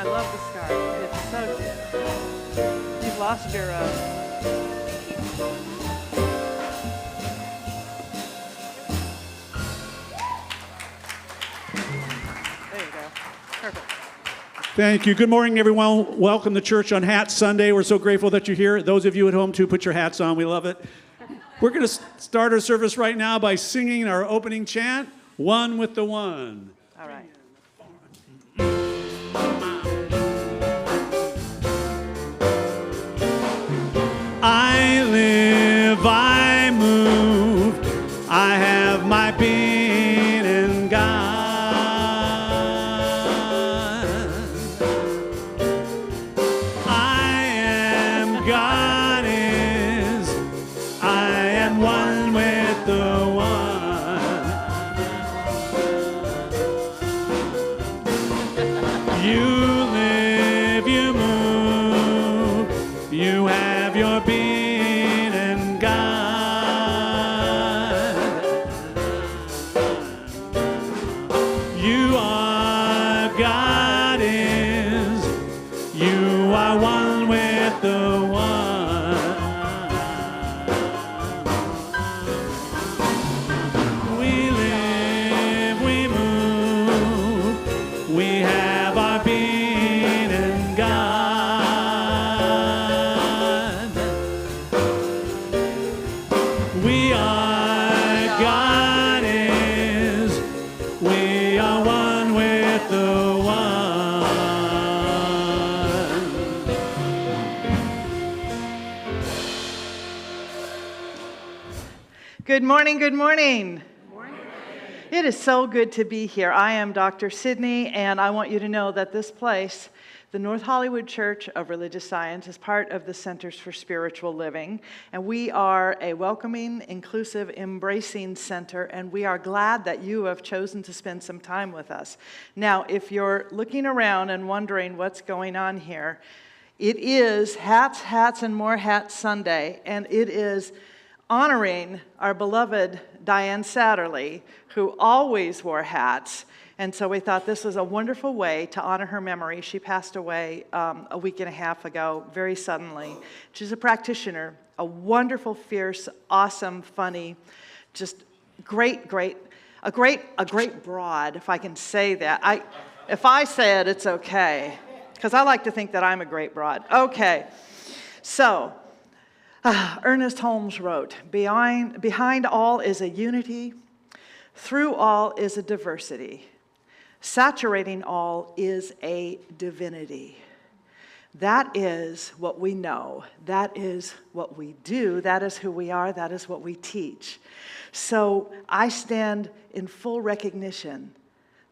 I love the scarf. It's so cute. You've lost your... There you go. Perfect. Thank you. Good morning, everyone. Welcome to Church on Hat Sunday. We're so grateful that you're here. Those of you at home, too, put your hats on. We love it. We're going to start our service right now by singing our opening chant, One with the One. All right. I live, I move, I have my being in God. I am, God is, I am one with the one. You live, you move, you have your being in God. You are, God is, you are one with the one. We live, we move, we have our being in God. We are, God is, we are one with the one. Good morning, good morning. It is so good to be here. I am Dr. Sydney, and I want you to know that this place, the North Hollywood Church of Religious Science, is part of the Centers for Spiritual Living, and we are a welcoming, inclusive, embracing center, and we are glad that you have chosen to spend some time with us. Now, if you're looking around and wondering what's going on here, it is Hats, Hats, and More Hats Sunday, and it is honoring our beloved Diane Satterley, who always wore hats. And so we thought this was a wonderful way to honor her memory. She passed away a week and a half ago, very suddenly. She's a practitioner, a wonderful, fierce, awesome, funny, just a great broad, if I can say that. If I say it, it's okay, because I like to think that I'm a great broad. Okay, so Ernest Holmes wrote, behind all is a unity, through all is a diversity, saturating all is a divinity. That is what we know, that is what we do, that is who we are, that is what we teach. So I stand in full recognition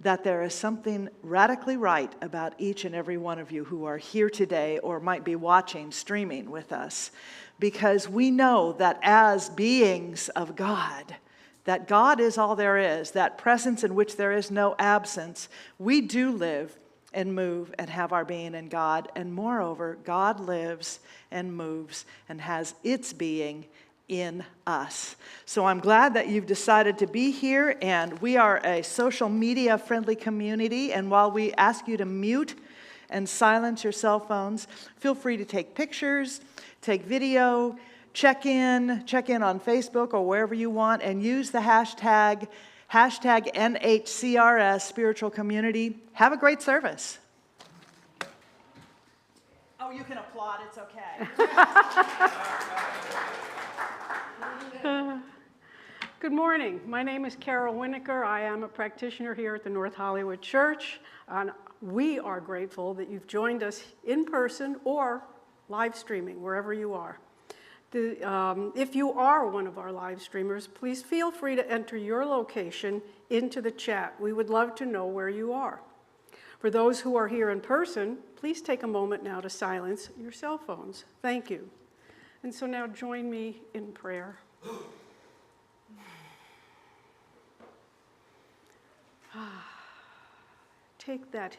that there is something radically right about each and every one of you who are here today or might be watching, streaming with us, because we know that as beings of God, that God is all there is, that presence in which there is no absence, we do live and move and have our being in God, and moreover, God lives and moves and has its being in us. So I'm glad that you've decided to be here, and we are a social media friendly community, and while we ask you to mute and silence your cell phones, feel free to take pictures, take video, check in on Facebook or wherever you want, and use the hashtag NHCRS Spiritual Community. Have a great service. Oh, you can applaud, it's okay. Good morning. My name is Carol Winokur. I am a practitioner here at the North Hollywood Church. And we are grateful that you've joined us in person or live streaming, wherever you are. If you are one of our live streamers, please feel free to enter your location into the chat. We would love to know where you are. For those who are here in person, please take a moment now to silence your cell phones. Thank you. And so now join me in prayer. Take that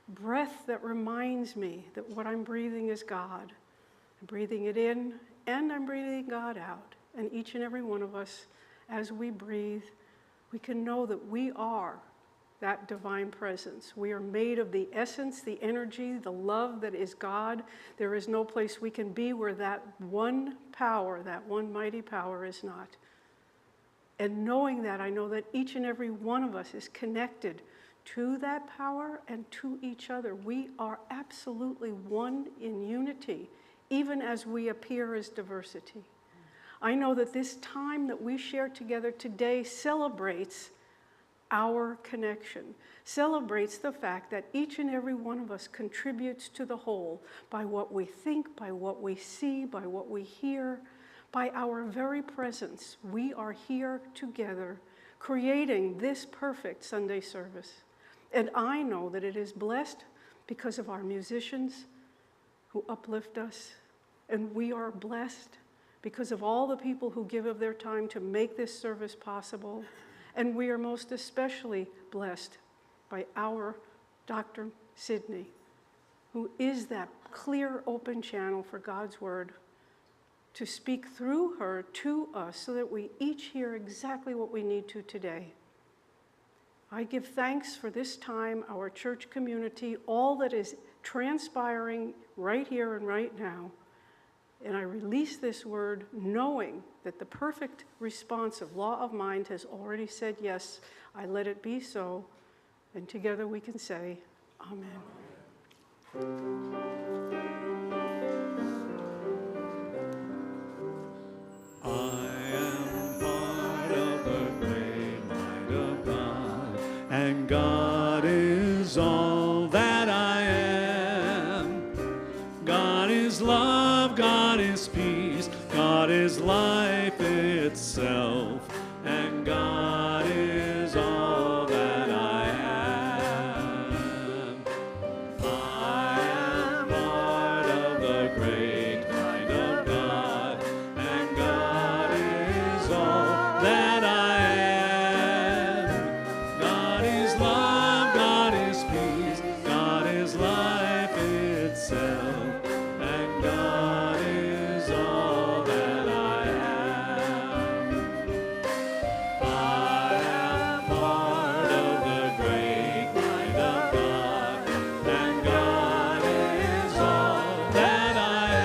breath that reminds me that what I'm breathing is God. I'm breathing it in and I'm breathing God out. And each and every one of us, as we breathe, we can know that we are that divine presence. We are made of the essence, the energy, the love that is God. There is no place we can be where that one power, that one mighty power is not. And knowing that, I know that each and every one of us is connected to that power and to each other. We are absolutely one in unity, even as we appear as diversity. I know that this time that we share together today celebrates our connection, celebrates the fact that each and every one of us contributes to the whole by what we think, by what we see, by what we hear, by our very presence. We are here together creating this perfect Sunday service. And I know that it is blessed because of our musicians who uplift us, and we are blessed because of all the people who give of their time to make this service possible. And we are most especially blessed by our Dr. Sidney, who is that clear, open channel for God's word to speak through her to us so that we each hear exactly what we need to today. I give thanks for this time, our church community, all that is transpiring right here and right now. And I release this word knowing that the perfect responsive law of mind has already said, yes, I let it be so. And together we can say, Amen. I am part of the great might of God, and God is all that I am. God is love, God is peace, God is life itself, and God is all that I am. I am part of the great might of God, and God is all that I am. God is love, God is peace, God is life itself, and God is all that I am. I am part of the great might of God, and God is all that I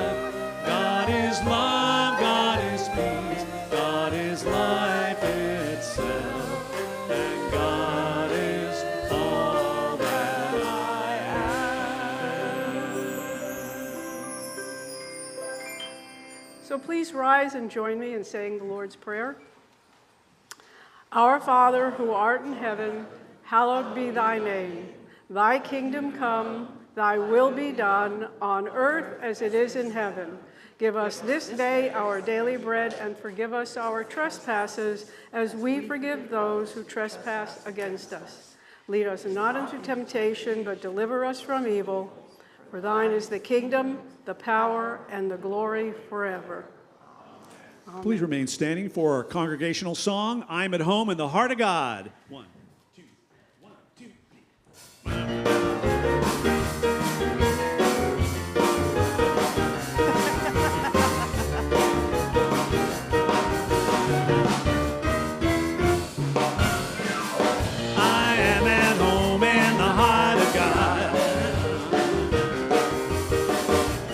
am. God is love, God is peace, God is life itself, and God is all that I am. So please rise and join me in saying the Lord's Prayer. Our Father, who art in heaven, hallowed be thy name. Thy kingdom come, thy will be done, on earth as it is in heaven. Give us this day our daily bread, and forgive us our trespasses, as we forgive those who trespass against us. Lead us not into temptation, but deliver us from evil. For thine is the kingdom, the power, and the glory forever. Please remain standing for our congregational song, I'm at Home in the Heart of God. 1, 2, 1, 2, 3. I am at home in the heart of God.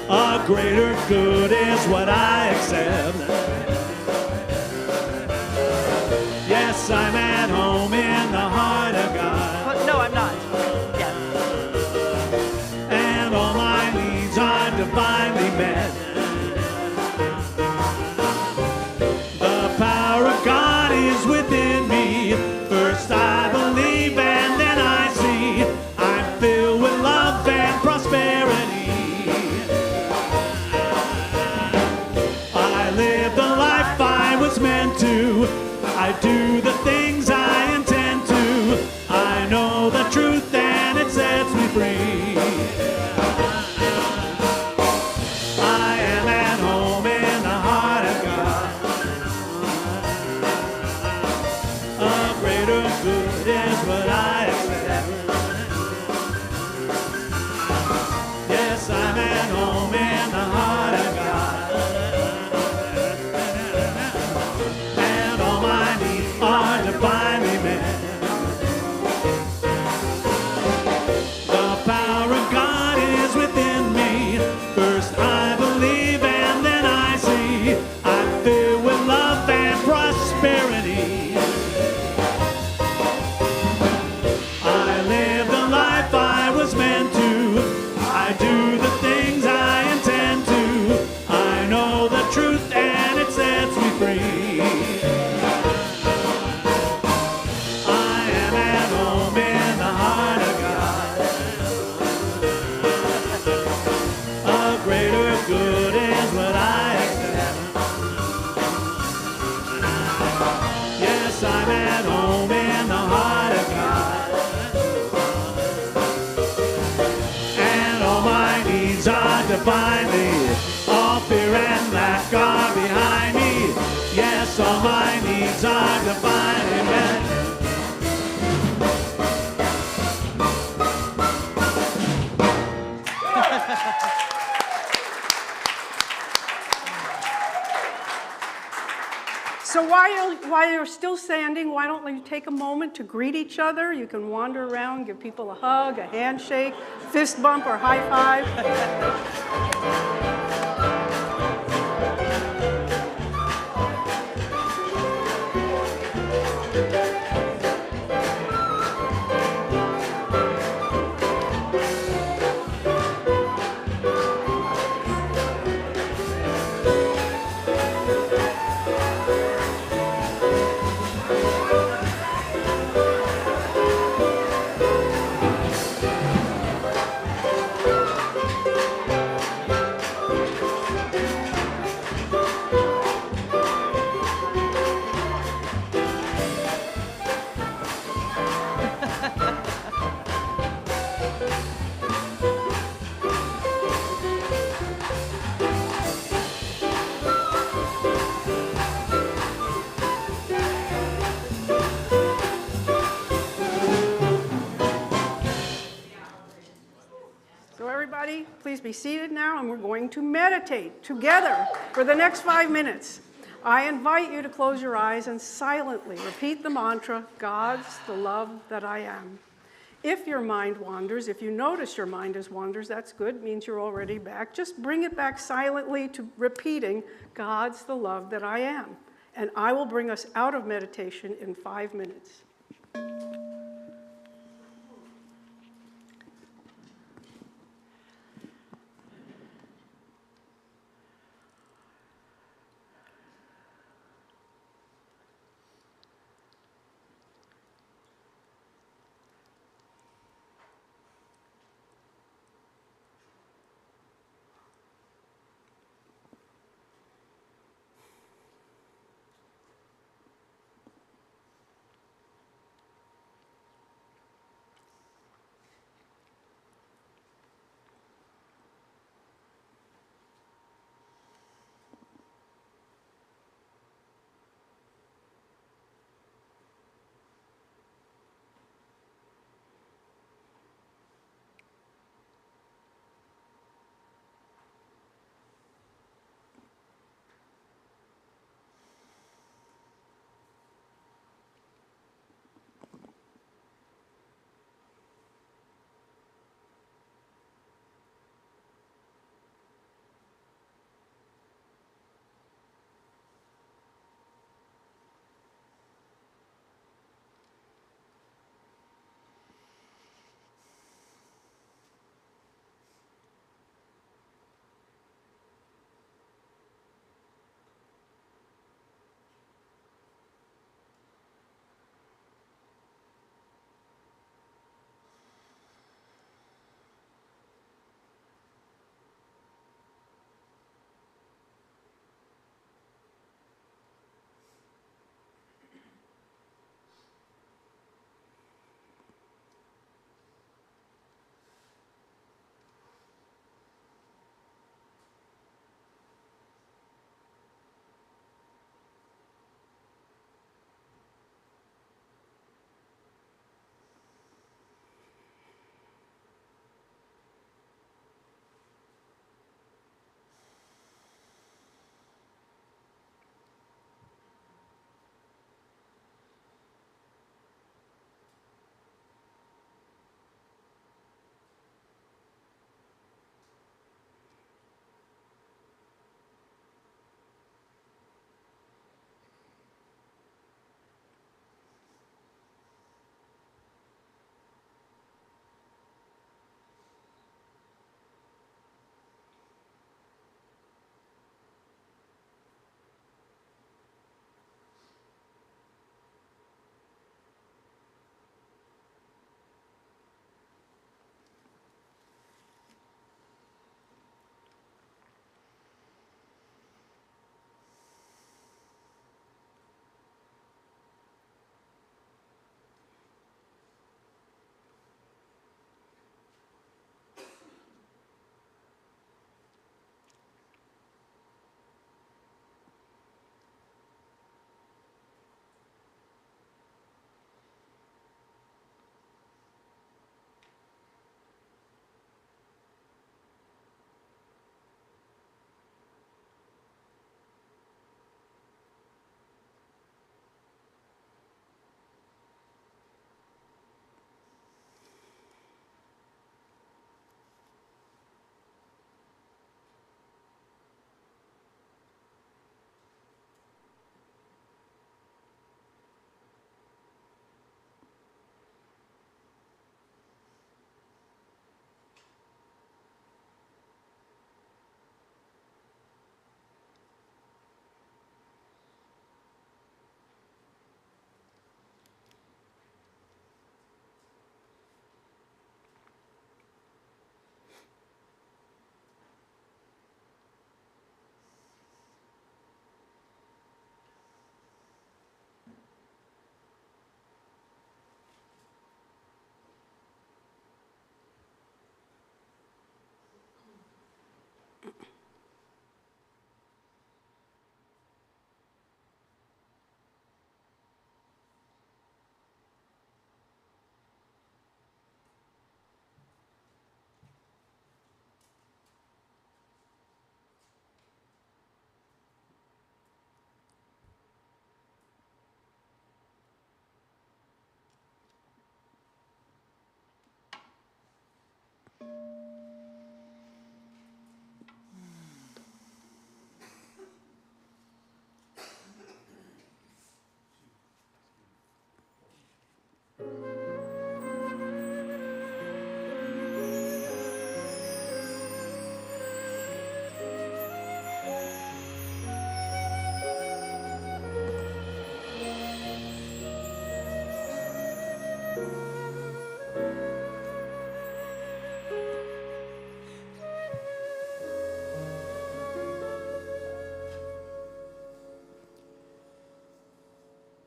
A greater good is what I accept. Yes, I'm at home in the heart of God. No, I'm not. Yeah. And all my needs are divinely met. The power of God is within me. First I believe and then I see. I'm filled with love and prosperity. I live the time to find amen. So while you're still standing, why don't you take a moment to greet each other? You can wander around, give people a hug, a handshake, fist bump, or high five. So everybody, please be seated now, and we're going to meditate together for the next 5 minutes. I invite you to close your eyes and silently repeat the mantra, God's the love that I am. If your mind wanders, if you notice your mind is wanders, that's good, means you're already back. Just bring it back silently to repeating, God's the love that I am. And I will bring us out of meditation in 5 minutes.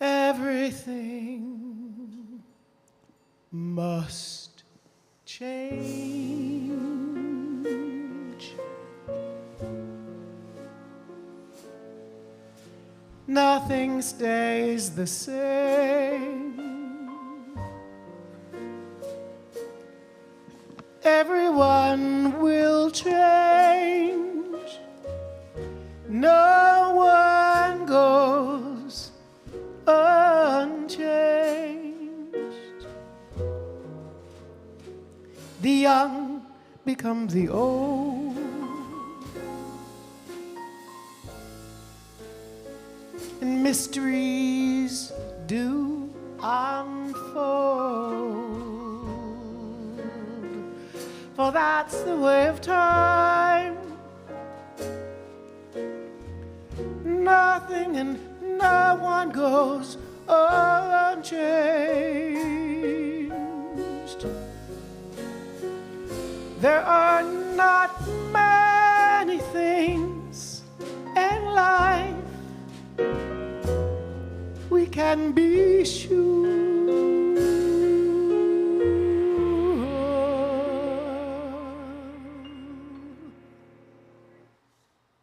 Everything must change. Nothing stays the same. Everyone will change. No one goes unchanged. The young become the old. And mysteries do unfold. For that's the way of time. Nothing and no one goes unchanged. There are not many things in life we can be sure,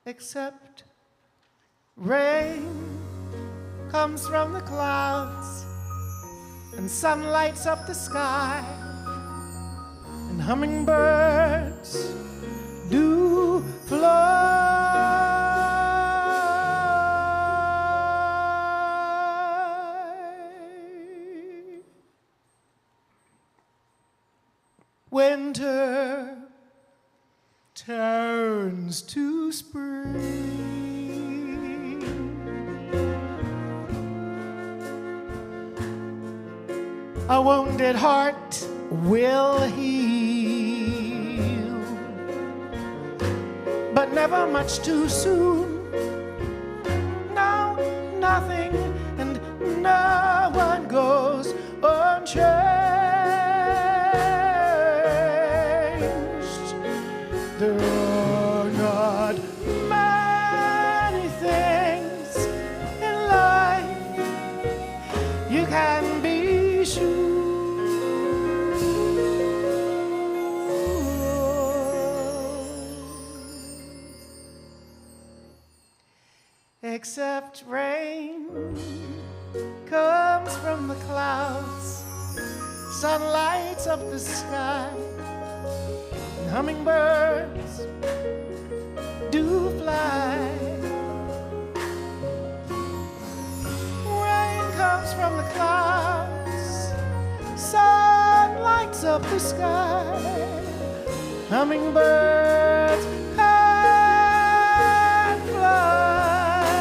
except rain comes from the clouds and sun lights up the sky, and hummingbirds do fly. Winter turns to spring. A wounded heart will heal, but never much too soon. No, nothing and no one goes unchanged. There are not many things in life you can be sure, except rain comes from the clouds, sun lights up the sky, and hummingbirds do fly. Rain comes from the clouds, sun lights up the sky, hummingbirds can fly.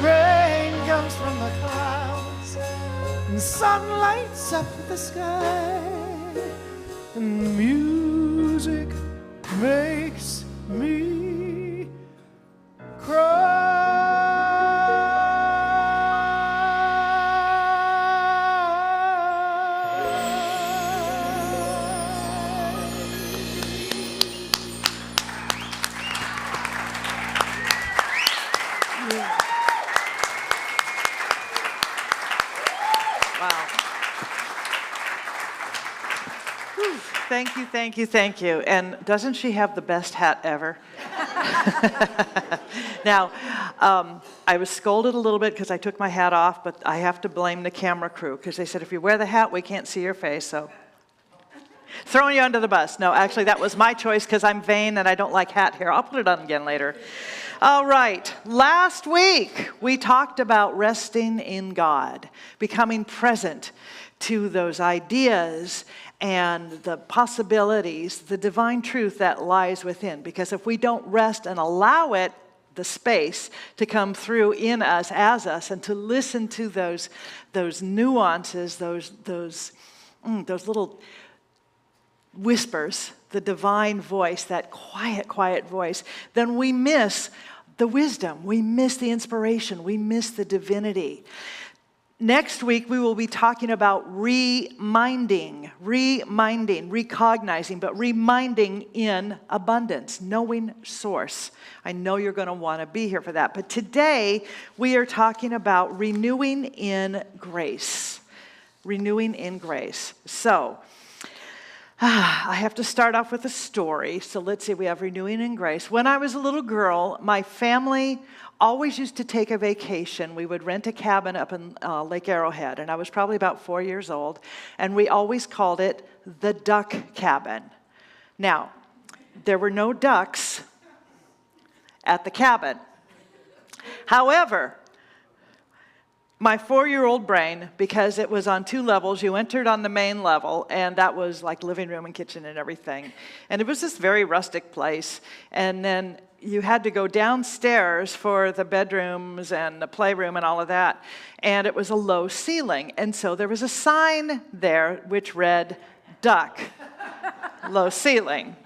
Rain comes from the clouds, and sun lights up the sky, and music makes me Wow. Whew. Thank you, thank you, thank you. And doesn't she have the best hat ever? Now, I was scolded a little bit because I took my hat off, but I have to blame the camera crew because they said, if you wear the hat, we can't see your face, so. Throwing you under the bus. No, actually, that was my choice because I'm vain and I don't like hat hair. I'll put it on again later. All right, last week we talked about resting in God, becoming present to those ideas and the possibilities, the divine truth that lies within. Because if we don't rest and allow it, the space to come through in us, as us, and to listen to those nuances, those little whispers, the divine voice, that quiet voice, then we miss the wisdom, we miss the inspiration, we miss the divinity. Next week, we will be talking about recognizing, but reminding in abundance, knowing source. I know you're going to want to be here for that. But today, we are talking about renewing in grace. Renewing in grace. So, I have to start off with a story. So let's see, we have renewing in grace. When I was a little girl, my family always used to take a vacation. We would rent a cabin up in Lake Arrowhead, and I was probably about 4 years old, and we always called it the duck cabin. Now, there were no ducks at the cabin. However, my 4-year-old brain, because it was on 2 levels, you entered on the main level, and that was like living room and kitchen and everything. And it was this very rustic place. And then you had to go downstairs for the bedrooms and the playroom and all of that. And it was a low ceiling. And so there was a sign there which read, duck, low ceiling.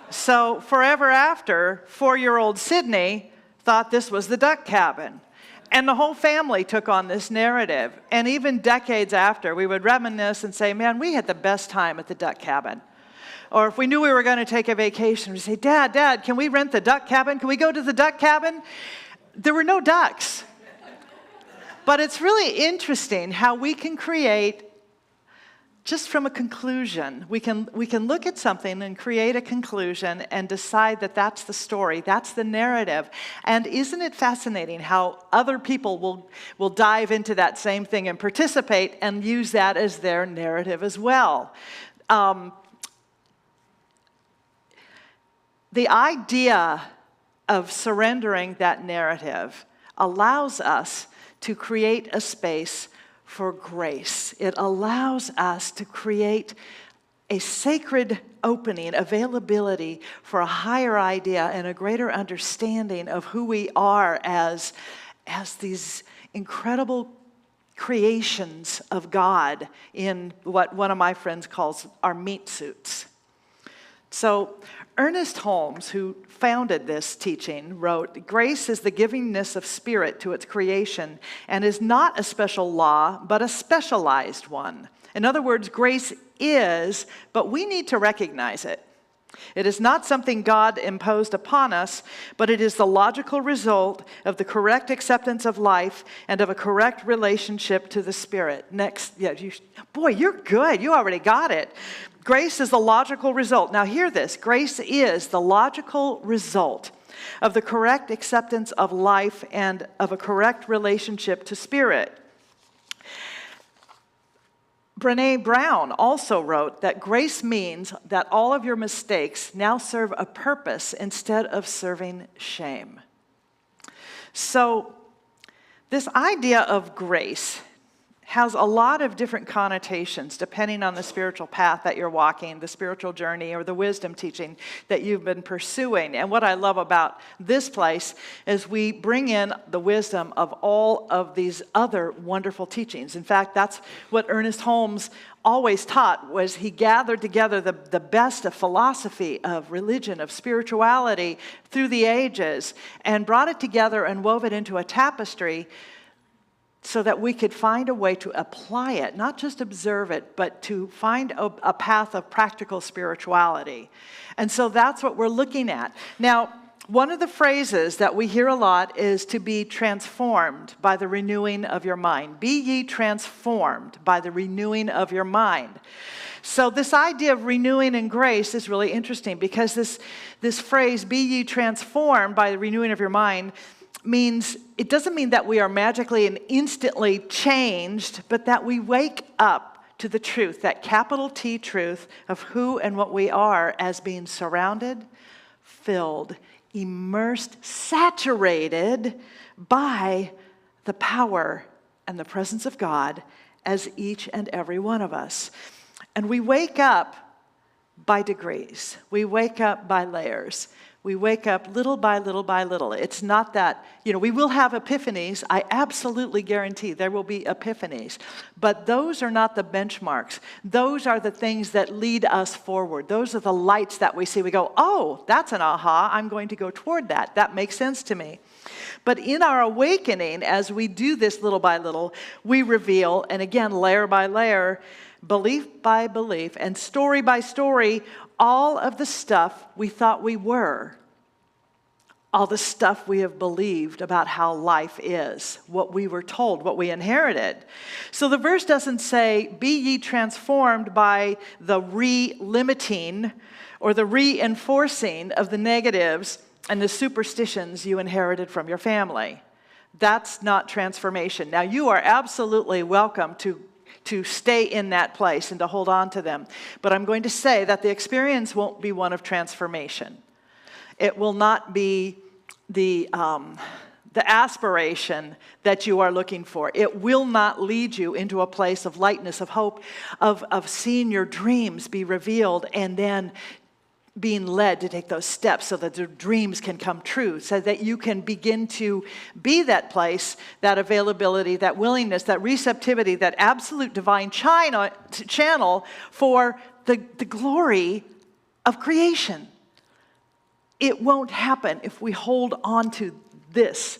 So forever after, 4-year-old Sydney thought this was the duck cabin. And the whole family took on this narrative. And even decades after, we would reminisce and say, man, we had the best time at the duck cabin. Or if we knew we were going to take a vacation, we'd say, Dad, can we rent the duck cabin? Can we go to the duck cabin? There were no ducks. But it's really interesting how we can create, just from a conclusion, we can look at something and create a conclusion and decide that that's the story, that's the narrative. And isn't it fascinating how other people will dive into that same thing and participate and use that as their narrative as well? The idea of surrendering that narrative allows us to create a space for grace. It allows us to create a sacred opening, availability for a higher idea and a greater understanding of who we are as these incredible creations of God in what one of my friends calls our meat suits. So Ernest Holmes, who founded this teaching, wrote, "Grace is the givingness of spirit to its creation and is not a special law, but a specialized one." In other words, grace is, but we need to recognize it. It is not something God imposed upon us, but it is the logical result of the correct acceptance of life and of a correct relationship to the Spirit. Next, boy, you're good. You already got it. Grace is the logical result. Now hear this. Grace is the logical result of the correct acceptance of life and of a correct relationship to Spirit. Brené Brown also wrote that grace means that all of your mistakes now serve a purpose instead of serving shame. So this idea of grace has a lot of different connotations depending on the spiritual path that you're walking, the spiritual journey, or the wisdom teaching that you've been pursuing. And what I love about this place is we bring in the wisdom of all of these other wonderful teachings. In fact, that's what Ernest Holmes always taught, was he gathered together the best of philosophy, of religion, of spirituality through the ages, and brought it together and wove it into a tapestry so that we could find a way to apply it, not just observe it, but to find a path of practical spirituality. And so that's what we're looking at. Now, one of the phrases that we hear a lot is to be transformed by the renewing of your mind. Be ye transformed by the renewing of your mind. So this idea of renewing in grace is really interesting, because this phrase, be ye transformed by the renewing of your mind, means, it doesn't mean that we are magically and instantly changed, but that we wake up to the truth, that capital T truth of who and what we are as being surrounded, filled, immersed, saturated by the power and the presence of God as each and every one of us. And we wake up by degrees. We wake up by layers. We wake up little by little by little. It's not that, we will have epiphanies. I absolutely guarantee there will be epiphanies. But those are not the benchmarks. Those are the things that lead us forward. Those are the lights that we see. We go, oh, that's an aha. I'm going to go toward that. That makes sense to me. But in our awakening, as we do this little by little, we reveal, and again, layer by layer, belief by belief, and story by story, all of the stuff we thought we were, all the stuff we have believed about how life is, what we were told, what we inherited. So the verse doesn't say, be ye transformed by the re-limiting or the reinforcing of the negatives and the superstitions you inherited from your family. That's not transformation. Now, you are absolutely welcome to stay in that place and to hold on to them. But I'm going to say that the experience won't be one of transformation. It will not be the aspiration that you are looking for. It will not lead you into a place of lightness, of hope, of seeing your dreams be revealed and then being led to take those steps so that their dreams can come true, so that you can begin to be that place, that availability, that willingness, that receptivity, that absolute divine channel for the glory of creation. It won't happen if we hold on to this.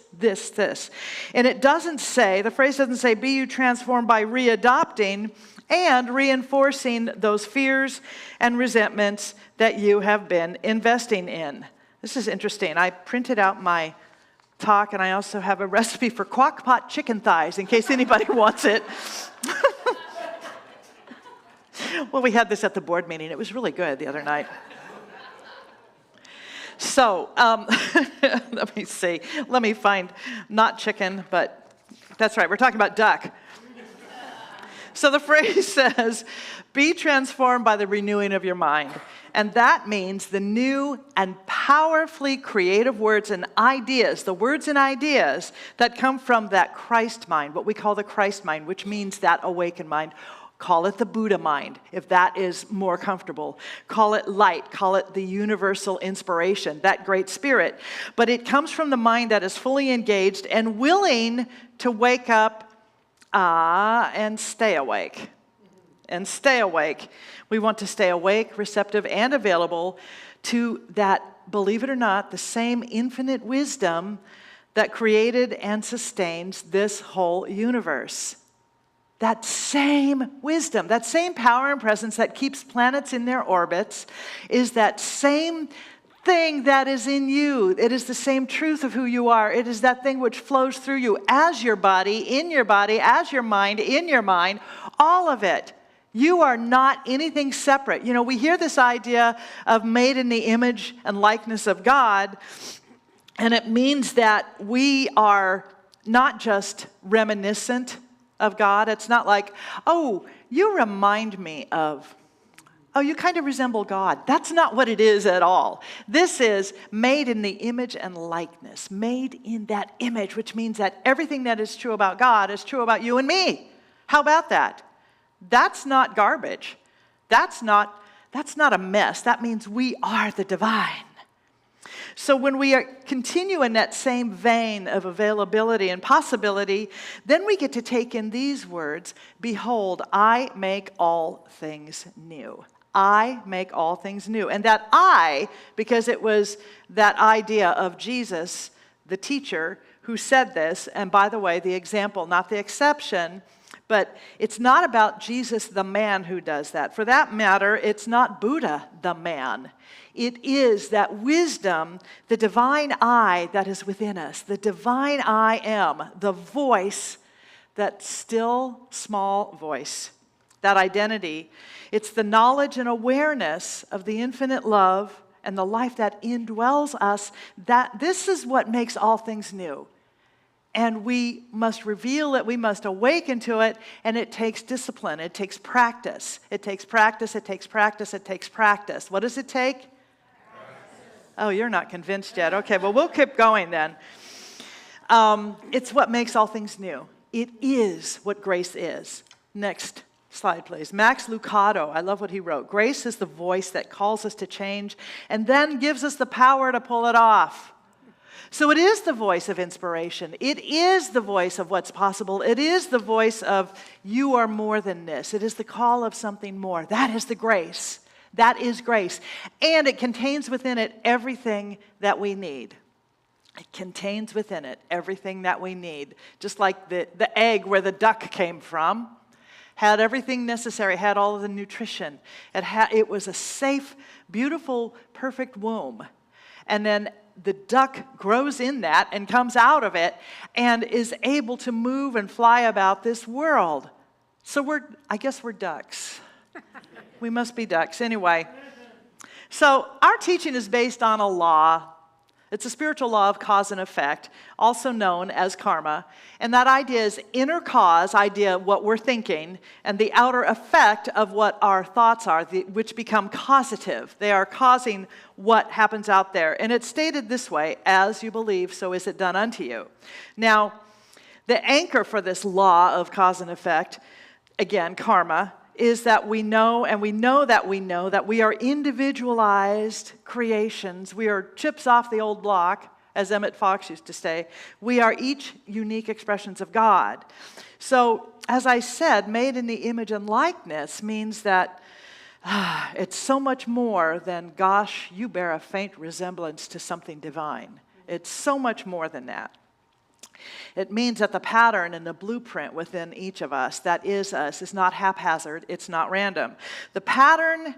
And it doesn't say, the phrase doesn't say, be you transformed by readopting and reinforcing those fears and resentments that you have been investing in. This is interesting. I printed out my talk, and I also have a recipe for crock pot chicken thighs in case anybody wants it. Well, we had this at the board meeting. It was really good the other night. So, let me see. Let me find, not chicken, but that's right, we're talking about duck. So the phrase says, be transformed by the renewing of your mind. And that means the new and powerfully creative words and ideas, the words and ideas that come from that Christ mind, what we call the Christ mind, which means that awakened mind. Call it the Buddha mind, if that is more comfortable. Call it light. Call it the universal inspiration, that great spirit. But it comes from the mind that is fully engaged and willing to wake up and stay awake. And stay awake. We want to stay awake, receptive, and available to that, believe it or not, the same infinite wisdom that created and sustains this whole universe. That same wisdom, that same power and presence that keeps planets in their orbits is that same thing that is in you. It is the same truth of who you are. It is that thing which flows through you as your body, in your body, as your mind, in your mind, all of it. You are not anything separate. We hear this idea of made in the image and likeness of God, and it means that we are not just reminiscent of God. It's not like, oh, you remind me of, oh, you kind of resemble God. That's not what it is at all. This is made in the image and likeness, made in that image, which means that everything that is true about God is true about you and me. How about that? That's not garbage. That's not a mess. That means we are the divine. So when we continue in that same vein of availability and possibility, then we get to take in these words, behold, I make all things new. I make all things new. And that I, because it was that idea of Jesus, the teacher, who said this, and by the way, the example, not the exception, but it's not about Jesus, the man, who does that. For that matter, it's not Buddha, the man. It is that wisdom, the divine I that is within us, the divine I am, the voice, that still small voice, that identity. It's the knowledge and awareness of the infinite love and the life that indwells us, that this is what makes all things new. And we must reveal it, we must awaken to it, and it takes discipline, it takes practice. It takes practice, it takes practice, it takes practice. What does it take? Oh, you're not convinced yet. Okay, well, we'll keep going then. It's what makes all things new. It is what grace is. Next slide, please. Max Lucado, I love what he wrote. Grace is the voice that calls us to change and then gives us the power to pull it off. So it is the voice of inspiration. It is the voice of what's possible. It is the voice of you are more than this. It is the call of something more. That is the grace. That is grace. And it contains within it everything that we need. It contains within it everything that we need. Just like the egg where the duck came from had everything necessary, had all of the nutrition. It was a safe, beautiful, perfect womb. And then the duck grows in that and comes out of it and is able to move and fly about this world. So I guess we're ducks. We must be ducks. Anyway, so our teaching is based on a law. It's a spiritual law of cause and effect, also known as karma. And that idea is inner cause, idea of what we're thinking, and the outer effect of what our thoughts are, which become causative. They are causing what happens out there. And it's stated this way, as you believe, so is it done unto you. Now, the anchor for this law of cause and effect, again, karma, is that we know, and we know that we are individualized creations. We are chips off the old block, as Emmett Fox used to say. We are each unique expressions of God. So, as I said, made in the image and likeness means that it's so much more than, gosh, you bear a faint resemblance to something divine. It's so much more than that. It means that the pattern and the blueprint within each of us, that is us, is not haphazard, it's not random. The pattern,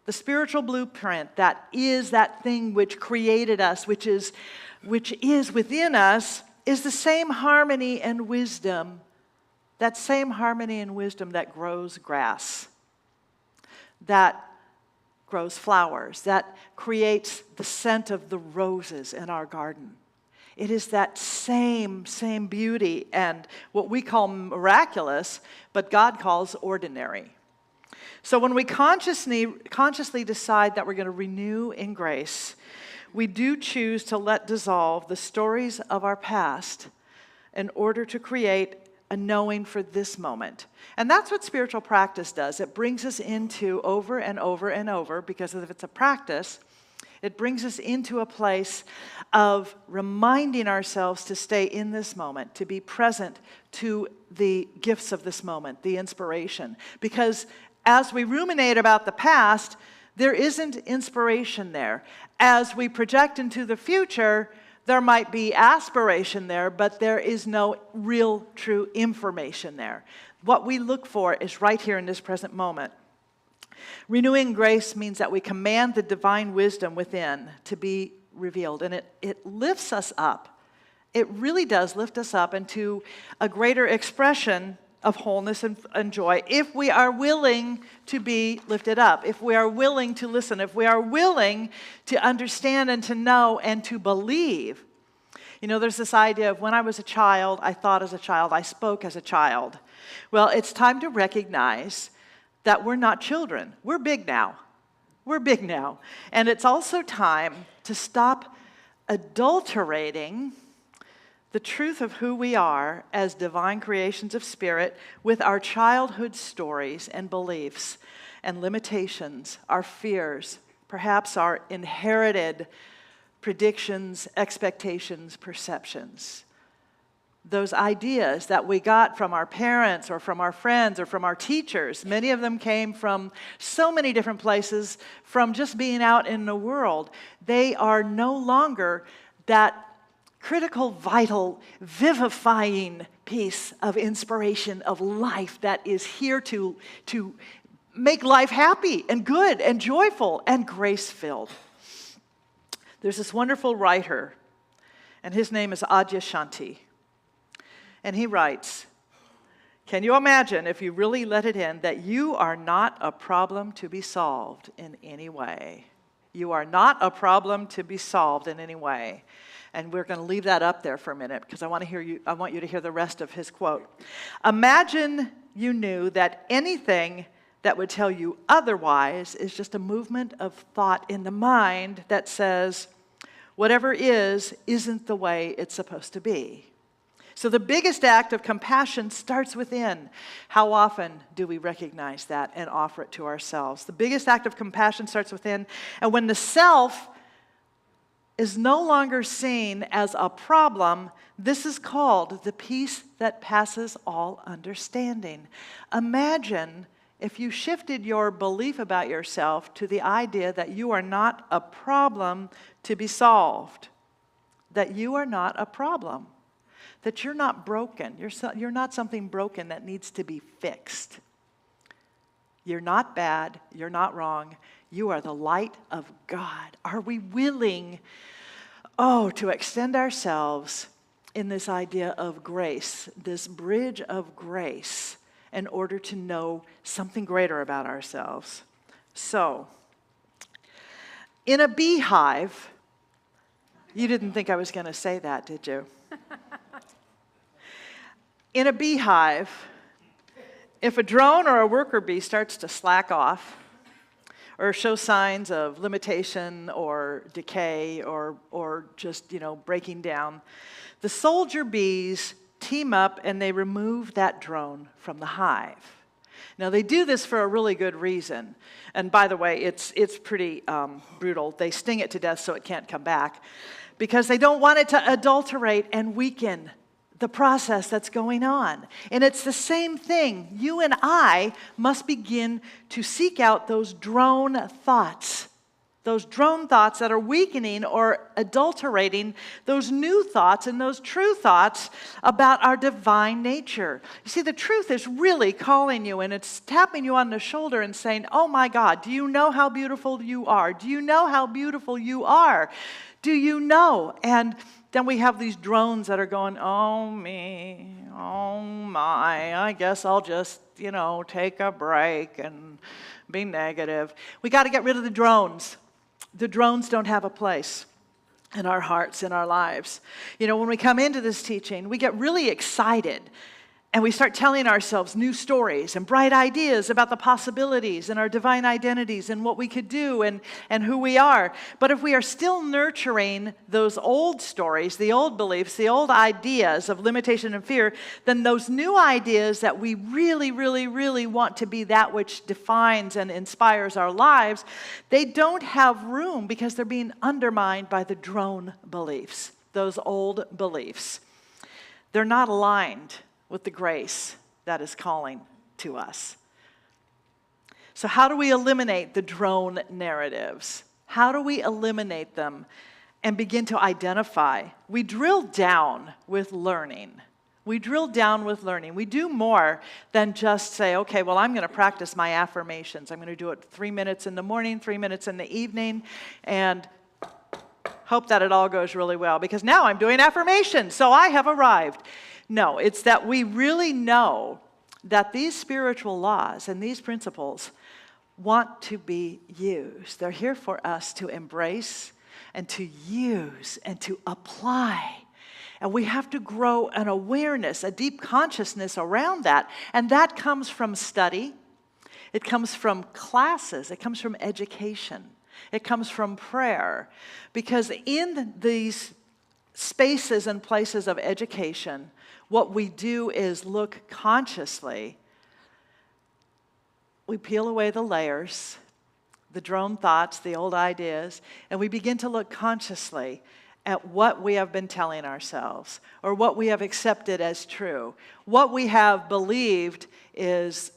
the spiritual blueprint, that is that thing which created us, which is within us, is the same harmony and wisdom, that same harmony and wisdom that grows grass, that grows flowers, that creates the scent of the roses in our garden. It is that same beauty and what we call miraculous, but God calls ordinary. So when we consciously decide that we're going to renew in grace, we do choose to let dissolve the stories of our past in order to create a knowing for this moment. And that's what spiritual practice does. It brings us into over and over and over, because if it's a practice, it brings us into a place of reminding ourselves to stay in this moment, to be present to the gifts of this moment, the inspiration. Because as we ruminate about the past, there isn't inspiration there. As we project into the future, there might be aspiration there, but there is no real, true information there. What we look for is right here in this present moment. Renewing grace means that we command the divine wisdom within to be revealed, and it lifts us up. It really does lift us up into a greater expression of wholeness and joy if we are willing to be lifted up, if we are willing to listen, if we are willing to understand and to know and to believe. You know, there's this idea of when I was a child, I thought as a child, I spoke as a child. Well, it's time to recognize that we're not children. We're big now. We're big now. And it's also time to stop adulterating the truth of who we are as divine creations of spirit with our childhood stories and beliefs and limitations, our fears, perhaps our inherited predictions, expectations, perceptions. Those ideas that we got from our parents or from our friends or from our teachers, many of them came from so many different places, from just being out in the world. They are no longer that critical, vital, vivifying piece of inspiration of life that is here to make life happy and good and joyful and grace-filled. There's this wonderful writer, and his name is Adyashanti. And he writes, can you imagine, if you really let it in, that you are not a problem to be solved in any way? You are not a problem to be solved in any way. And we're going to leave that up there for a minute because I want you to hear the rest of his quote. Imagine you knew that anything that would tell you otherwise is just a movement of thought in the mind that says, whatever isn't the way it's supposed to be. So the biggest act of compassion starts within. How often do we recognize that and offer it to ourselves? The biggest act of compassion starts within, and when the self is no longer seen as a problem, this is called the peace that passes all understanding. Imagine if you shifted your belief about yourself to the idea that you are not a problem to be solved, that you are not a problem, that you're not broken, you're not something broken that needs to be fixed. You're not bad, you're not wrong, you are the light of God. Are we willing, to extend ourselves in this idea of grace, this bridge of grace, in order to know something greater about ourselves? So, in a beehive, you didn't think I was going to say that, did you? In a beehive, if a drone or a worker bee starts to slack off or show signs of limitation or decay or just, breaking down, the soldier bees team up and they remove that drone from the hive. Now, they do this for a really good reason. And by the way, it's pretty brutal. They sting it to death so it can't come back because they don't want it to adulterate and weaken the process that's going on. And it's the same thing. You and I must begin to seek out those drone thoughts that are weakening or adulterating those new thoughts and those true thoughts about our divine nature. You see, the truth is really calling you, and it's tapping you on the shoulder and saying, oh my God, do you know how beautiful you are? Do you know how beautiful you are? Do you know? And then we have these drones that are going, oh me, oh my, I guess I'll just, take a break and be negative. We got to get rid of the drones. The drones don't have a place in our hearts, in our lives. When we come into this teaching, we get really excited and we start telling ourselves new stories and bright ideas about the possibilities and our divine identities and what we could do and who we are. But if we are still nurturing those old stories, the old beliefs, the old ideas of limitation and fear, then those new ideas that we really, really, really want to be that which defines and inspires our lives, they don't have room because they're being undermined by the drone beliefs, those old beliefs. They're not aligned with the grace that is calling to us. So how do we eliminate the drone narratives? How do we eliminate them and begin to identify? We drill down with learning. We do more than just say, okay, well, I'm going to practice my affirmations. I'm going to do it 3 minutes in the morning, 3 minutes in the evening, and hope that it all goes really well, because now I'm doing affirmations, so I have arrived. No, it's that we really know that these spiritual laws and these principles want to be used. They're here for us to embrace and to use and to apply. And we have to grow an awareness, a deep consciousness around that. And that comes from study. It comes from classes. It comes from education. It comes from prayer. Because in these spaces and places of education, what we do is look consciously. We peel away the layers, the drone thoughts, the old ideas, and we begin to look consciously at what we have been telling ourselves or what we have accepted as true. What we have believed is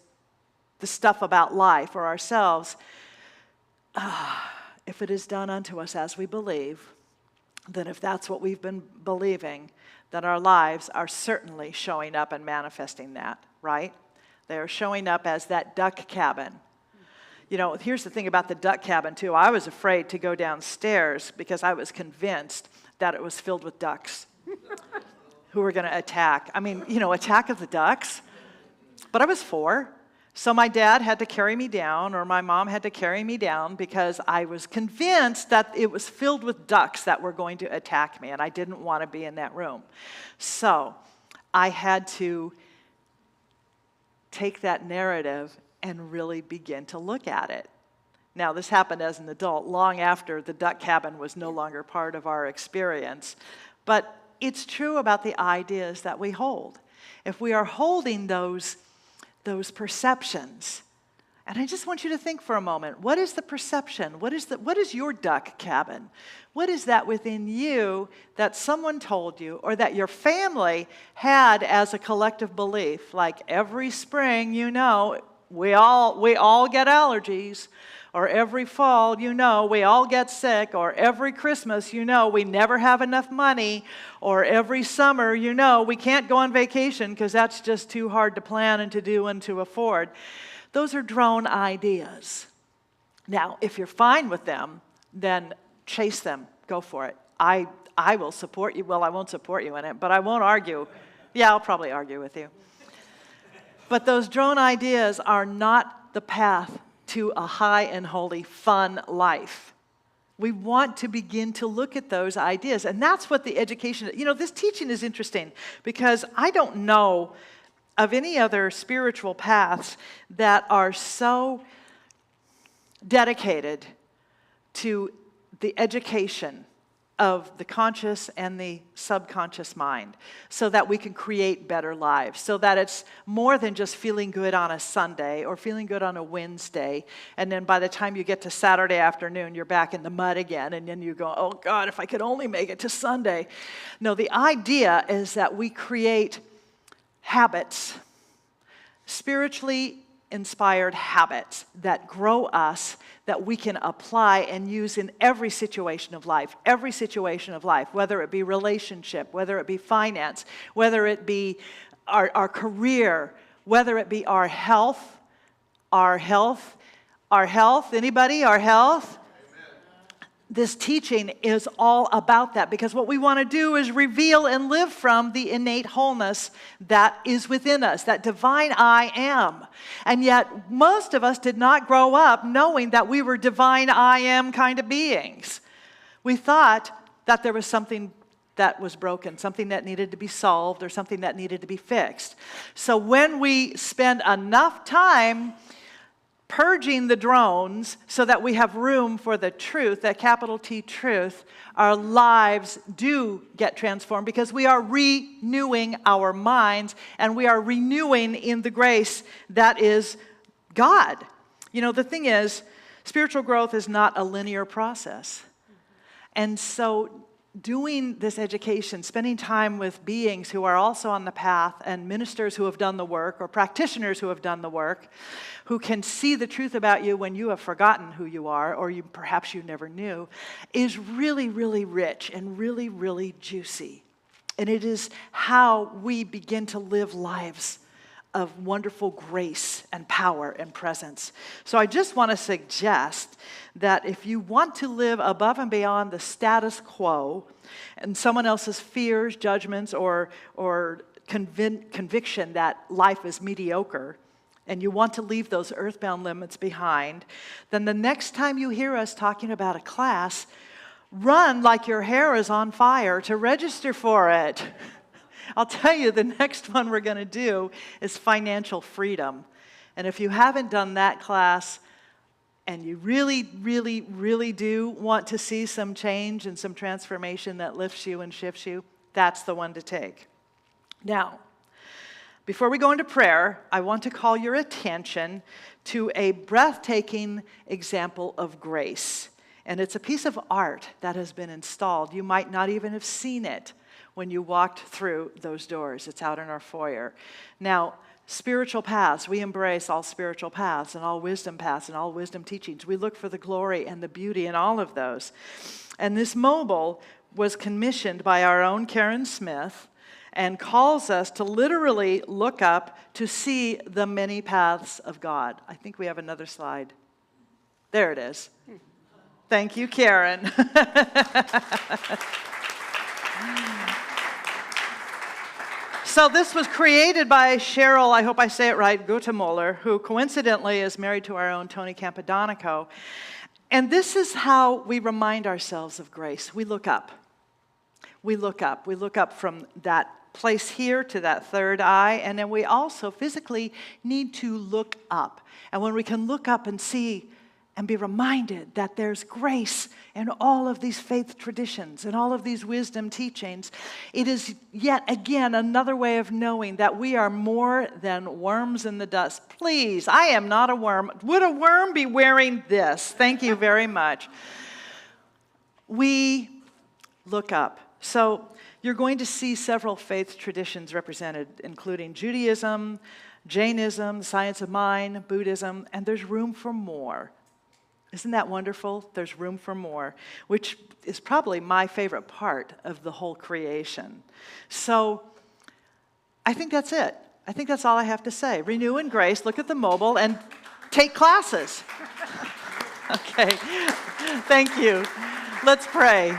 the stuff about life or ourselves. If it is done unto us as we believe, then if that's what we've been believing, then our lives are certainly showing up and manifesting that, right? They are showing up as that duck cabin. Here's the thing about the duck cabin, too. I was afraid to go downstairs because I was convinced that it was filled with ducks who were going to attack. Attack of the ducks. But I was 4. So my dad had to carry me down, or my mom had to carry me down, because I was convinced that it was filled with ducks that were going to attack me, and I didn't want to be in that room. So I had to take that narrative and really begin to look at it. Now, this happened as an adult, long after the duck cabin was no longer part of our experience. But it's true about the ideas that we hold. If we are holding those perceptions, and I just want you to think for a moment, what is the perception? What is your duck cabin? What is that within you that someone told you or that your family had as a collective belief? Like every spring, we all get allergies. Or every fall, we all get sick. Or every Christmas, we never have enough money. Or every summer, we can't go on vacation because that's just too hard to plan and to do and to afford. Those are drone ideas. Now, if you're fine with them, then chase them. Go for it. I will support you. Well, I won't support you in it, but I won't argue. Yeah, I'll probably argue with you. But those drone ideas are not the path to a high and holy, fun life. We want to begin to look at those ideas. And that's what the education, this teaching is interesting because I don't know of any other spiritual paths that are so dedicated to the education of the conscious and the subconscious mind so that we can create better lives, so that it's more than just feeling good on a Sunday or feeling good on a Wednesday, and then by the time you get to Saturday afternoon, you're back in the mud again, and then you go, oh God, if I could only make it to Sunday. No, the idea is that we create habits, spiritually inspired habits that grow us, that we can apply and use in every situation of life, whether it be relationship, whether it be finance, whether it be our career, whether it be our health, anybody, our health? This teaching is all about that because what we want to do is reveal and live from the innate wholeness that is within us, that divine I am. And yet, most of us did not grow up knowing that we were divine I am kind of beings. We thought that there was something that was broken, something that needed to be solved, or something that needed to be fixed. So when we spend enough time purging the drones so that we have room for the truth, that capital T truth, our lives do get transformed because we are renewing our minds and we are renewing in the grace that is God. The thing is, spiritual growth is not a linear process. And so doing this education, spending time with beings who are also on the path and ministers who have done the work or practitioners who have done the work, who can see the truth about you when you have forgotten who you are or perhaps you never knew, is really, really rich and really, really juicy. And it is how we begin to live lives of wonderful grace and power and presence. So I just want to suggest that if you want to live above and beyond the status quo and someone else's fears, judgments, or conviction that life is mediocre, and you want to leave those earthbound limits behind, then the next time you hear us talking about a class, run like your hair is on fire to register for it. I'll tell you, the next one we're going to do is financial freedom. And if you haven't done that class, and you really, really, really do want to see some change and some transformation that lifts you and shifts you, that's the one to take. Now, before we go into prayer, I want to call your attention to a breathtaking example of grace. And it's a piece of art that has been installed. You might not even have seen it when you walked through those doors. It's out in our foyer. Now, spiritual paths, we embrace all spiritual paths and all wisdom paths and all wisdom teachings. We look for the glory and the beauty in all of those. And this mobile was commissioned by our own Karen Smith and calls us to literally look up to see the many paths of God. I think we have another slide. There it is. Thank you, Karen. So this was created by Cheryl, I hope I say it right, Gutemuller, who coincidentally is married to our own Tony Campadonico. And this is how we remind ourselves of grace. We look up. We look up. We look up from that place here to that third eye, and then we also physically need to look up. And when we can look up and see and be reminded that there's grace in all of these faith traditions and all of these wisdom teachings, it is yet again another way of knowing that we are more than worms in the dust. Please, I am not a worm. Would a worm be wearing this? Thank you very much. We look up. So you're going to see several faith traditions represented, including Judaism, Jainism, the science of mind, Buddhism, and there's room for more. Isn't that wonderful? There's room for more, which is probably my favorite part of the whole creation. So I think that's it. I think that's all I have to say. Renew in grace, look at the mobile, and take classes. Okay, thank you. Let's pray.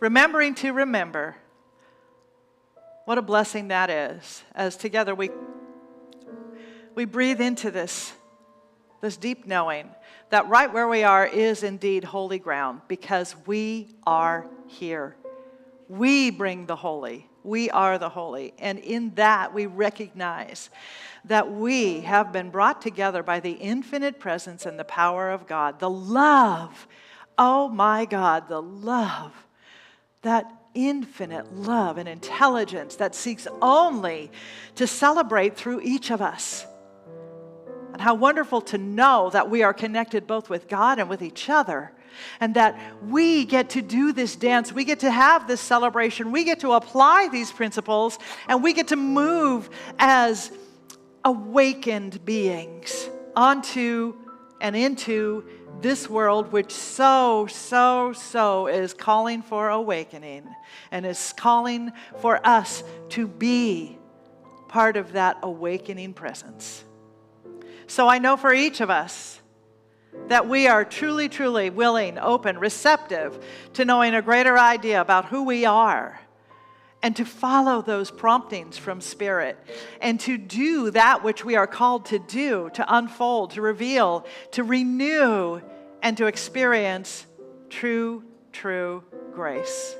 Remembering to remember. What a blessing that is, as together we breathe into this deep knowing that right where we are is indeed holy ground, because we are here. We bring the holy. We are the holy. And in that we recognize that we have been brought together by the infinite presence and the power of God. The love, oh my God, the love, that infinite love and intelligence that seeks only to celebrate through each of us. And how wonderful to know that we are connected both with God and with each other, and that we get to do this dance, we get to have this celebration, we get to apply these principles, and we get to move as awakened beings onto and into this world which so is calling for awakening and is calling for us to be part of that awakening presence. So I know for each of us that we are truly willing, open, receptive to knowing a greater idea about who we are, and to follow those promptings from Spirit, and to do that which we are called to do, to unfold, to reveal, to renew, and to experience true grace.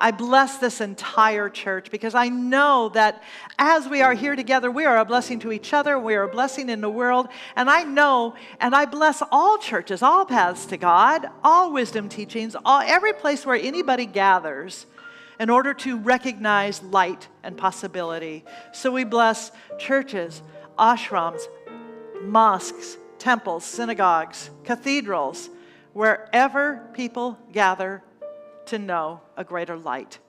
I bless this entire church, because I know that as we are here together, we are a blessing to each other, we are a blessing in the world, and I know, and I bless all churches, all paths to God, all wisdom teachings, every place where anybody gathers in order to recognize light and possibility. So we bless churches, ashrams, mosques, temples, synagogues, cathedrals, wherever people gather to know a greater light.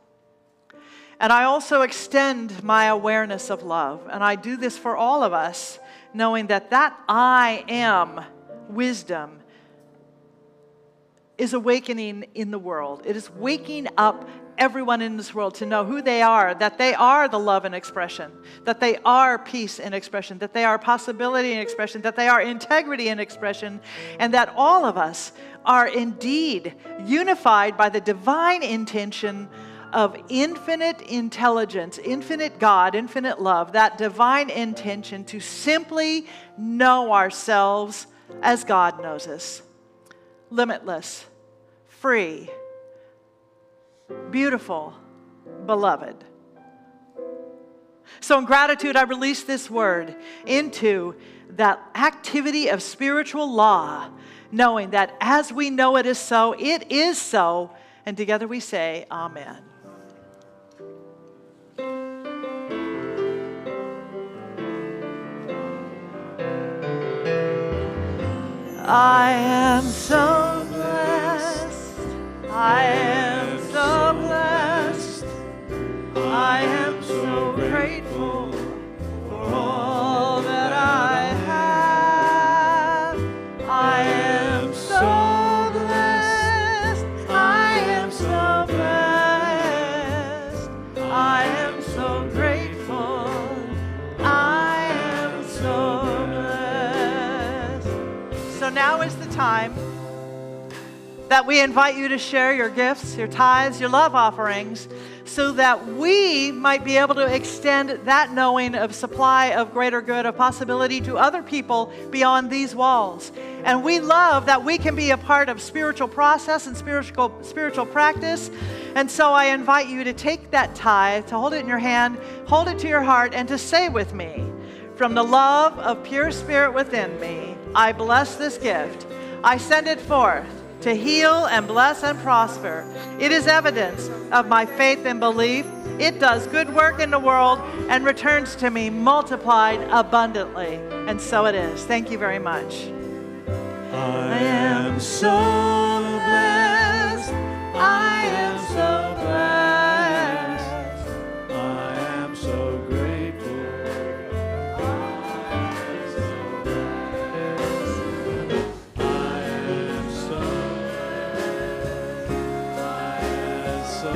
And I also extend my awareness of love, and I do this for all of us, knowing that I am wisdom is awakening in the world. It is waking up everyone in this world to know who they are, that they are the love in expression, that they are peace in expression, that they are possibility in expression, that they are integrity in expression, and that all of us are indeed unified by the divine intention of infinite intelligence, infinite God, infinite love, that divine intention to simply know ourselves as God knows us. Limitless, free, beautiful, beloved. So in gratitude, I release this word into that activity of spiritual law, knowing that as we know it is so, and together we say, Amen. I am so blessed. I am so blessed. I am so grateful for all that I have. I am so blessed. I am so blessed. I am so grateful. I am so blessed. So now is the time that we invite you to share your gifts, your tithes, your love offerings, so that we might be able to extend that knowing of supply of greater good, of possibility to other people beyond these walls. And we love that we can be a part of spiritual process and spiritual practice. And so I invite you to take that tithe, to hold it in your hand, hold it to your heart, and to say with me, from the love of pure spirit within me, I bless this gift. I send it forth to heal and bless and prosper. It is evidence of my faith and belief. It does good work in the world and returns to me multiplied abundantly. And so it is. Thank you very much. I am so blessed. I am so blessed. I am so grateful. I am so blessed. I am so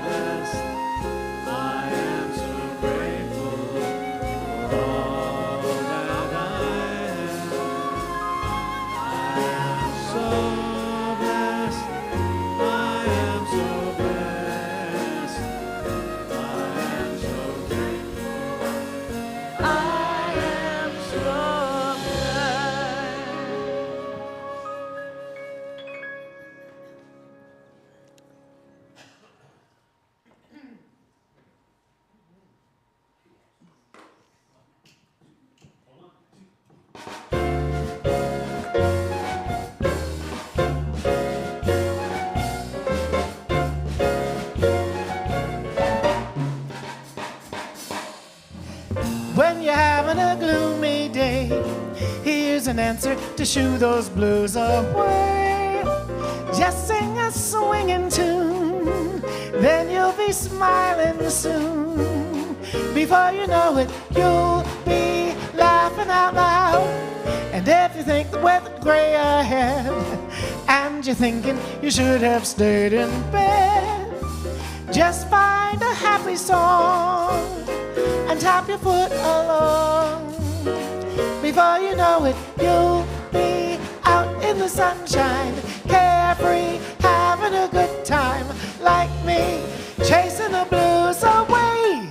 blessed. I am so grateful for all that I am. So blessed, I am so blessed, I am so grateful, I am so When you're having a gloomy day, here's an answer to shoo those blues away. Just sing a swinging tune, then you'll be smiling soon. Before you know it, you'll be laughing out loud. And if you think the weather's gray ahead, and you're thinking you should have stayed in bed, just find a happy song and tap your foot along. Before you know it, you'll be out in the sunshine, carefree, having a good time, like me, chasing the blues away.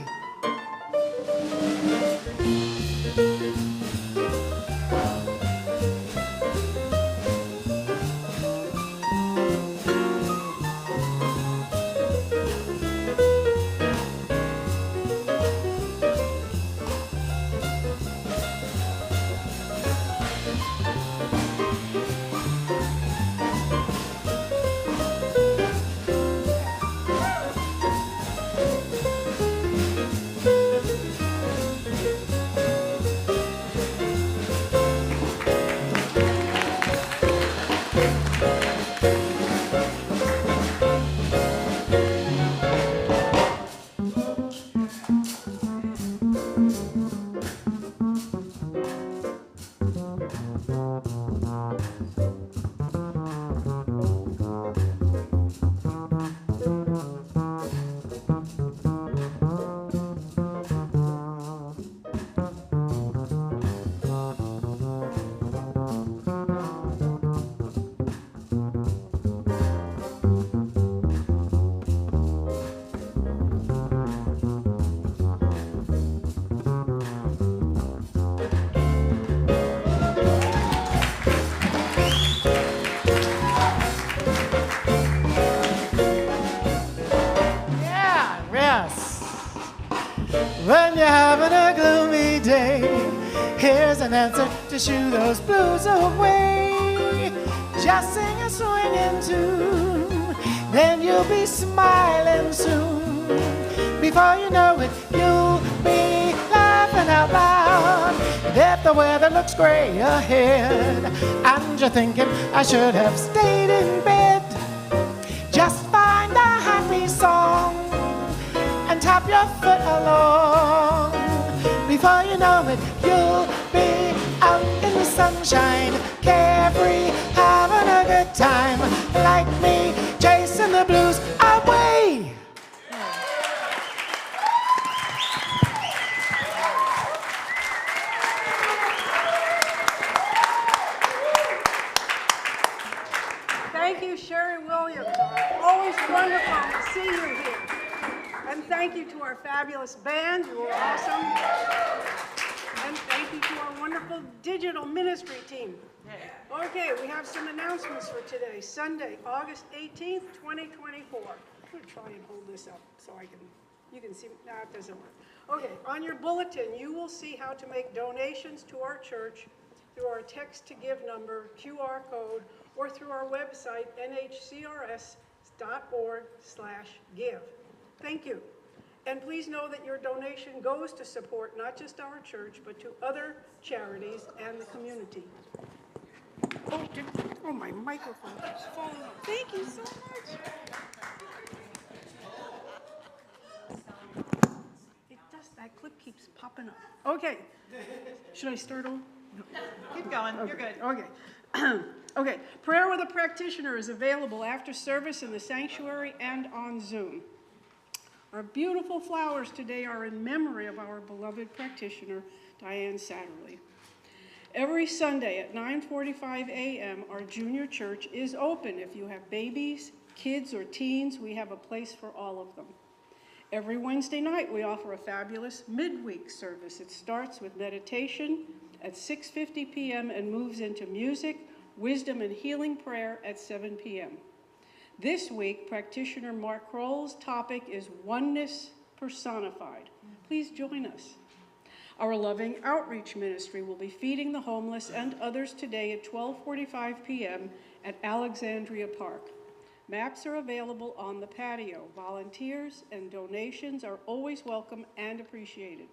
When you're having a gloomy day, here's an answer to shoo those blues away. Just sing a swinging tune, then you'll be smiling soon. Before you know it, you'll be laughing out loud. And if the weather looks gray ahead, and you're thinking I should have stayed in bed, just find a happy song and tap your foot along. Before you know it, you'll be out in the sunshine, carefree, having a good time, like me, chasing the blues away. Thank you, Sherry Williams. Always wonderful to see you here. thank you to our fabulous band. You were awesome. And thank you to our wonderful digital ministry team. Okay, we have some announcements for today. Sunday, August 18th, 2024. I'm going to try and hold this up so you can see. No, it doesn't work. Okay, on your bulletin, you will see how to make donations to our church through our text to give number, QR code, or through our website, nhcrs.org/give. Thank you. And please know that your donation goes to support not just our church, but to other charities and the community. Oh, my microphone keeps falling off. Thank you so much. It does, that clip keeps popping up. Okay, should I start on? No. Keep going, Okay. You're good. Okay. Okay, prayer with a practitioner is available after service in the sanctuary and on Zoom. Our beautiful flowers today are in memory of our beloved practitioner, Diane Satterley. Every Sunday at 9:45 a.m., our junior church is open. If you have babies, kids, or teens, we have a place for all of them. Every Wednesday night, we offer a fabulous midweek service. It starts with meditation at 6:50 p.m. and moves into music, wisdom, and healing prayer at 7 p.m. This week, practitioner Mark Kroll's topic is Oneness Personified. Please join us. Our loving outreach ministry will be feeding the homeless and others today at 12:45 p.m. at Alexandria Park. Maps are available on the patio. Volunteers and donations are always welcome and appreciated.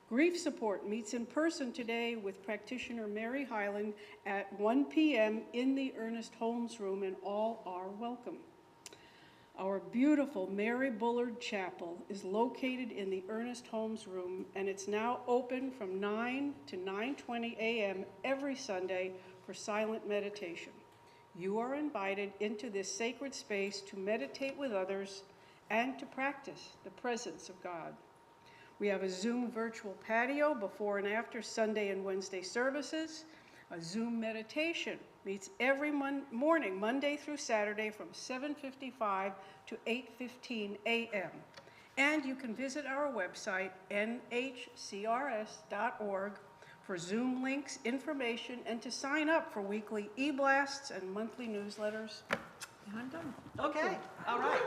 Grief support meets in person today with practitioner Mary Highland at 1 p.m. in the Ernest Holmes room, and all are welcome. Our beautiful Mary Bullard Chapel is located in the Ernest Holmes room, and it's now open from 9 to 9:20 a.m. every Sunday for silent meditation. You are invited into this sacred space to meditate with others and to practice the presence of God. We have a Zoom virtual patio before and after Sunday and Wednesday services. A Zoom meditation meets every morning, Monday through Saturday from 7:55 to 8:15 a.m. And you can visit our website, nhcrs.org, for Zoom links, information, and to sign up for weekly e-blasts and monthly newsletters. And I'm done. Okay, all right.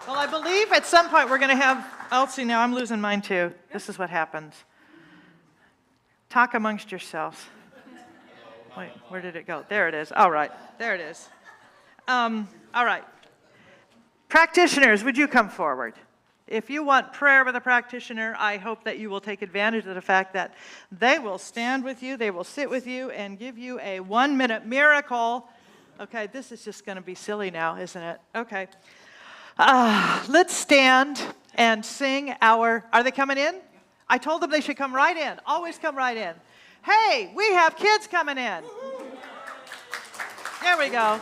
Well, I believe at some point we're going to have, see, now I'm losing mine too. This is what happens. Talk amongst yourselves. Wait, where did it go? There it is. All right, there it is. All right. Practitioners, would you come forward? If you want prayer with a practitioner, I hope that you will take advantage of the fact that they will stand with you, they will sit with you, and give you a 1-minute miracle. Okay, this is just going to be silly now, isn't it? Okay. Let's stand and sing our, are they coming in? I told them they should come right in. Always come right in. Hey, we have kids coming in. There we go.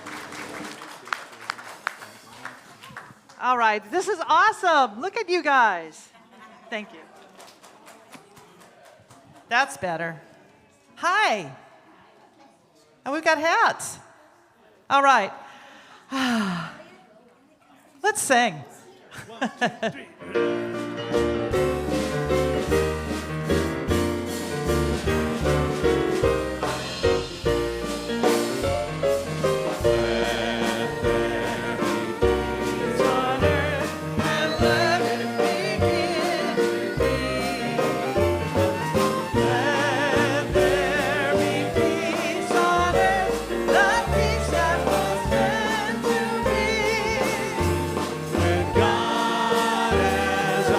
All right, this is awesome. Look at you guys. Thank you. That's better. Hi. And we've got hats. All right. Let's sing. 1, 2, 3. God as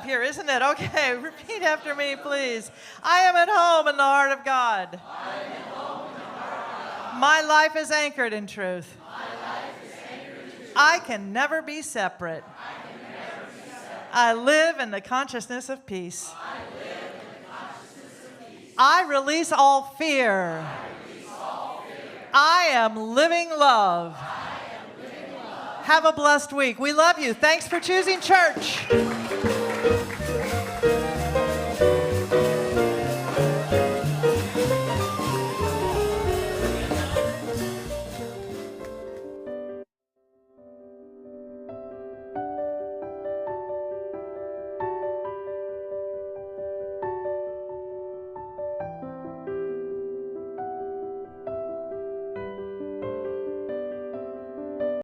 up here, isn't it? Okay, repeat after me, please. I am at home in the heart of God. My life is anchored in truth. I can never be separate. I live in the consciousness of peace. I release all fear. I am living love. Have a blessed week. We love you. Thanks for choosing church.